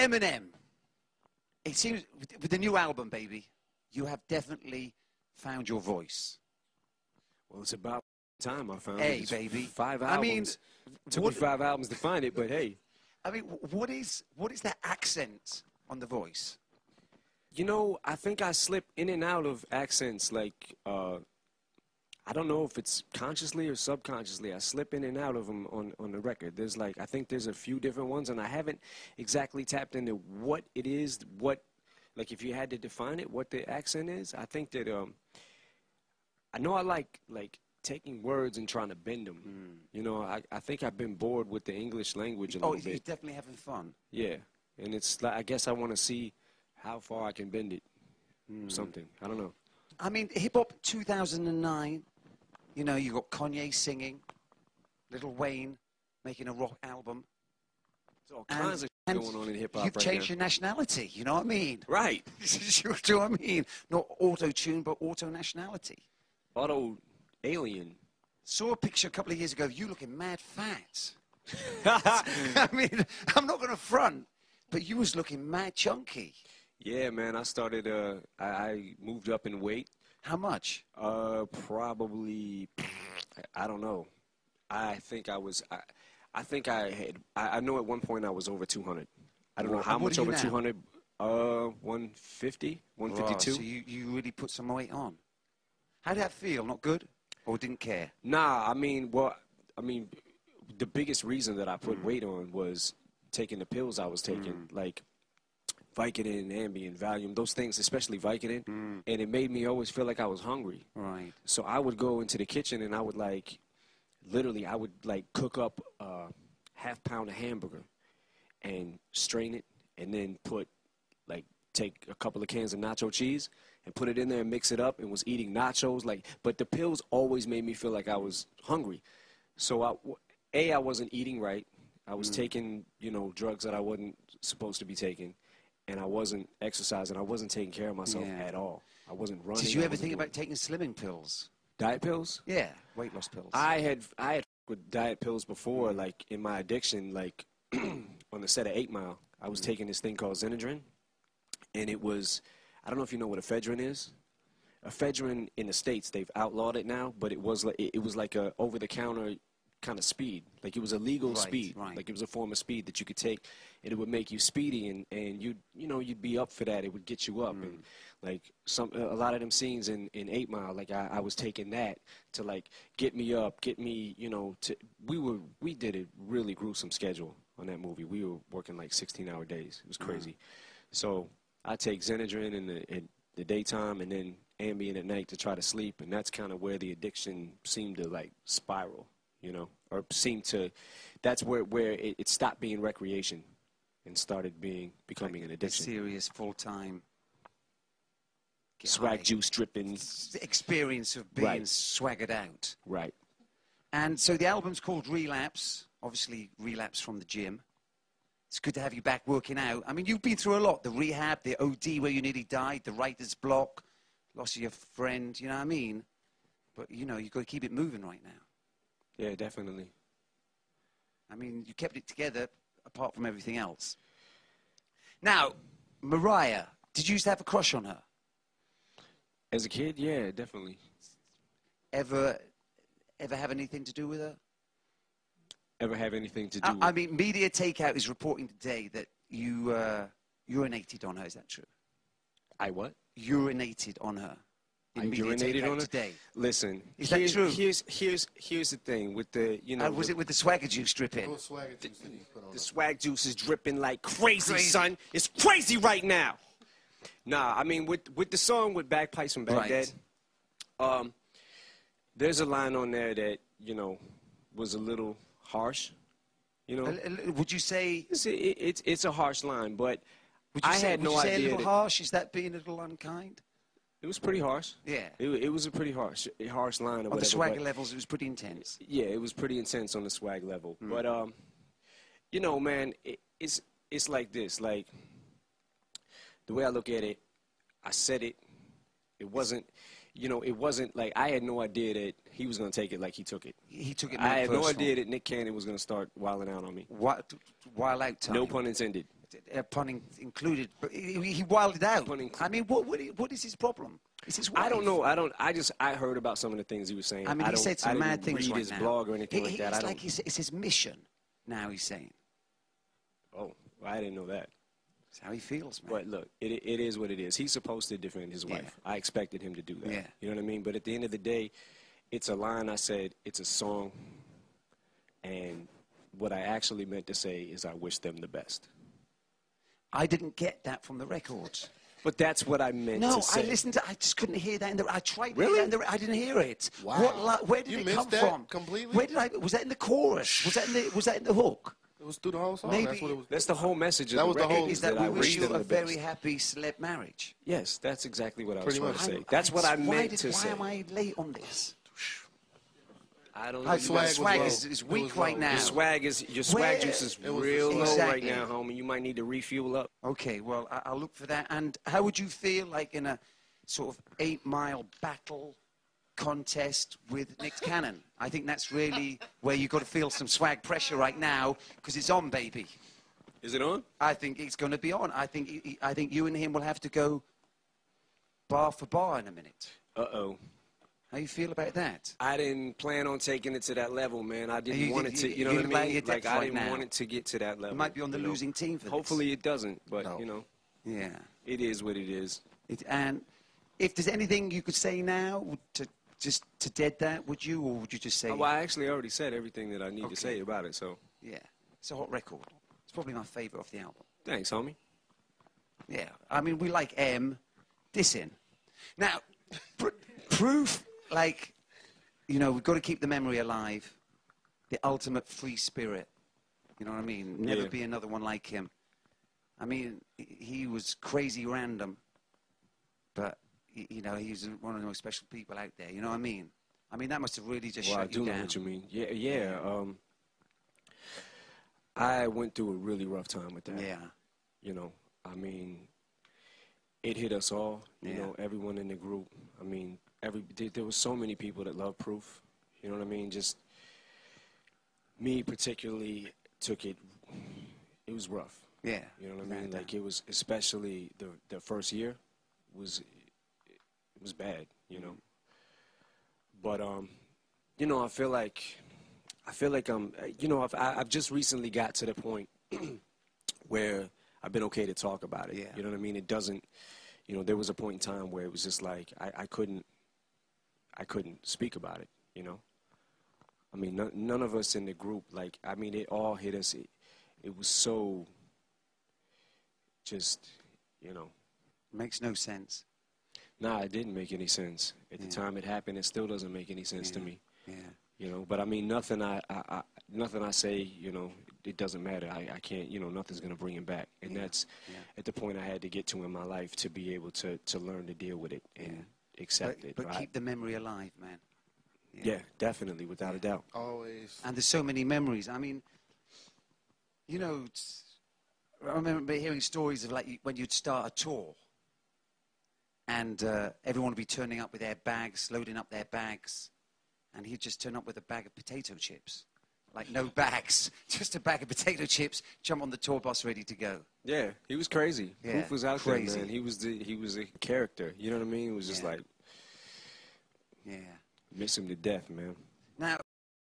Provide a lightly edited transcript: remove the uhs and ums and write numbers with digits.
Eminem, it seems with the new album, baby, you have definitely found your voice. Well, it's about time I found it. Hey, it's baby. 5 albums. Took me 5 albums to find it, but hey. I mean, what is that accent on the voice? You know, I think I slip in and out of accents like, I don't know if it's consciously or subconsciously. I slip in and out of them on the record. There's like, I think there's a few different ones, and I haven't exactly tapped into what it is, like if you had to define it, what the accent is. I think that, I know I like taking words and trying to bend them. You know, I think I've been bored with the English language a little bit. Oh, you're definitely having fun. Yeah, and it's like, I guess I want to see how far I can bend it. Something, I don't know. I mean, hip-hop 2009, you know, you got Kanye singing, Lil Wayne making a rock album. There's all kinds of shit going on in hip-hop right now. You've changed your nationality, you know what I mean? Right. Do you know what I mean? Not auto-tune, but auto-nationality. Auto-alien. Saw a picture a couple of years ago of you looking mad fat. I mean, I'm not going to front, but you was looking mad chunky. Yeah, man, I started, I moved up in weight. How much? Probably, I don't know. I think I was, I know at one point I was over 200. I don't know how much over 200, 150, 152. Oh, so you really put some weight on. How did that feel? Not good? Or didn't care? Nah, I mean, the biggest reason that I put weight on was taking the pills I was taking, like Vicodin, Ambien, Valium, those things, especially Vicodin, and it made me always feel like I was hungry. Right. So I would go into the kitchen and I would literally, I would cook up a half-pound of hamburger and strain it and then take a couple of cans of nacho cheese and put it in there and mix it up and was eating nachos. But the pills always made me feel like I was hungry. So I wasn't eating right. I was taking, you know, drugs that I wasn't supposed to be taking. And I wasn't exercising. I wasn't taking care of myself at all. I wasn't running. Did you ever think about taking slimming pills? Diet pills? Yeah, weight loss pills. I had with diet pills before, like in my addiction, like on the set of 8 Mile, I was taking this thing called Xenadrin. And it was, I don't know if you know what ephedrine is. Ephedrine in the States, they've outlawed it now, but it was like a over-the-counter kind of speed. Like it was a legal speed. Right. Like it was a form of speed that you could take, and it would make you speedy, and you'd be up for that. It would get you up, and like a lot of them scenes in 8 Mile, like I was taking that to like get me up, get me, you know, we did a really gruesome schedule on that movie. We were working like 16-hour days. It was crazy. So I take Xenadrin in the daytime and then Ambien at night to try to sleep, and that's kind of where the addiction seemed to like spiral. You know, or that's where it stopped being recreation and started becoming an addiction. Serious, full-time. Swag juice dripping. Experience of being swaggered out. Right. And so the album's called Relapse, obviously Relapse from the gym. It's good to have you back working out. I mean, you've been through a lot. The rehab, the OD where you nearly died, the writer's block, loss of your friend, you know what I mean? But, you know, you've got to keep it moving right now. Yeah, definitely. I mean, you kept it together apart from everything else. Now, Mariah, did you used to have a crush on her? As a kid, yeah, definitely. Ever have anything to do with her? Ever have anything to do with I mean, Media Takeout is reporting today that you urinated on her. Is that true? I what? Urinated on her. I urinated on her today. Listen, is that true? Here's the thing with the, you know. Was it with the swagger juice dripping? The swag juice is dripping like crazy, son. It's crazy right now. Nah, I mean with the song with Bagpipes from Baghdad, there's a line on there that, you know, was a little harsh. You know. Would you say it's a harsh line, but I had no idea. Would you say a little harsh? Is that being a little unkind? It was pretty harsh. Yeah. It was a pretty harsh line or whatever. On the swagger levels, it was pretty intense. Yeah, it was pretty intense on the swag level. But, you know, man, it's like this. Like, the way I look at it, I said it. It wasn't, you know, it wasn't like I had no idea that he was going to take it like he took it. He took it. I had no idea that Nick Cannon was going to start wilding out on me. What? Wild out time? No pun intended. Pun included. But he wilded out. Pun I mean, what is his problem? Is his wife? I don't know. I heard about some of the things he was saying. I mean, he said some mad things read right his now. blog or anything like that. It's like it's his mission. Now he's saying. Oh, well, I didn't know that. That's how he feels, man. But look, it is what it is. He's supposed to defend his wife. Yeah. I expected him to do that. Yeah. You know what I mean? But at the end of the day, it's a line I said, it's a song. And what I actually meant to say is I wish them the best. I didn't get that from the records. But that's what I meant to say. No, I listened to. I just couldn't hear that. I tried. Really? To hear that I didn't hear it. Wow. Where did You it missed come that from? completely? Where did I? Was that in the chorus? Was that in the hook? It was through the whole song. Maybe- That's what it was. That's the whole message of That the was the record. whole- Is that I we wish wish you them a the very best. happy celeb marriage? Yes, that's exactly what I was Pretty trying much. to say. That's what I meant to say. Why am I late on this? I don't My know. swag was swag low. is It weak was right low. now. Your swag juice is It was- real low right Exactly. now, homie. You might need to refuel up. Okay, well, I'll look for that. And how would you feel like in a sort of 8-mile battle contest with Nick Cannon? I think that's really where you've got to feel some swag pressure right now because it's on, baby. Is it on? I think it's going to be on. I think you and him will have to go bar for bar in a minute. Uh-oh. How you feel about that? I didn't plan on taking it to that level, man. I didn't You- want it to, you- you know you what I like mean? your Like, depth I right didn't now. want it to get to that level. You might be on the you know? losing team for this. Hopefully it doesn't, but, No. you know, Yeah. it is what it is. And if there's anything you could say now to dead that, would you, or would you just say? Well, I actually already said everything that I need to Okay. say about it, so Yeah, it's a hot record. It's probably my favorite off the album. thanks, homie. Yeah, I mean, we like dissing. Now, proof, like, you know, we've got to keep the memory alive. The ultimate free spirit. You know what I mean? Never Yeah. be another one like him. I mean, he was crazy random, but, you know, he's one of the most special people out there. You know what I mean? I mean, that must have really just Well, I shut do you know down. what you mean. Yeah. I went through a really rough time with that. Yeah. You know, I mean, it hit us all. You Yeah. know, everyone in the group. I mean, there was so many people that loved Proof. You know what I mean? Just me particularly took it. It was rough. Yeah. You know what I Without mean? a Like doubt. it was, especially the first year, it was bad. You know. But you know, I feel like you know, I've just recently got to the point where I've been okay to talk about it. Yeah. You know what I mean? It doesn't, you know, there was a point in time where it was just like I couldn't speak about it. You know. I mean, none of us in the group, like, I mean, it all hit us. It was so just, you know. Makes no sense. Nah, it didn't make any sense. At the time it happened, it still doesn't make any sense to me. Yeah. You know, but I mean, nothing I say, you know, it doesn't matter. I can't, you know, nothing's going to bring him back. And that's at the point I had to get to in my life to be able to learn to deal with it and accept it. But right? keep the memory alive, man. Yeah, definitely, without a doubt. Always. And there's so many memories. I mean, you know, I remember hearing stories of like when you'd start a tour and everyone would be turning up with their bags, loading up their bags, and he'd just turn up with a bag of potato chips. Like no bags, just a bag of potato chips, jump on the tour bus ready to go. Yeah, he was crazy. Yeah, Proof was out crazy. there, man. He was a character. You know what I mean? It was just like Yeah. miss him to death, man. Now,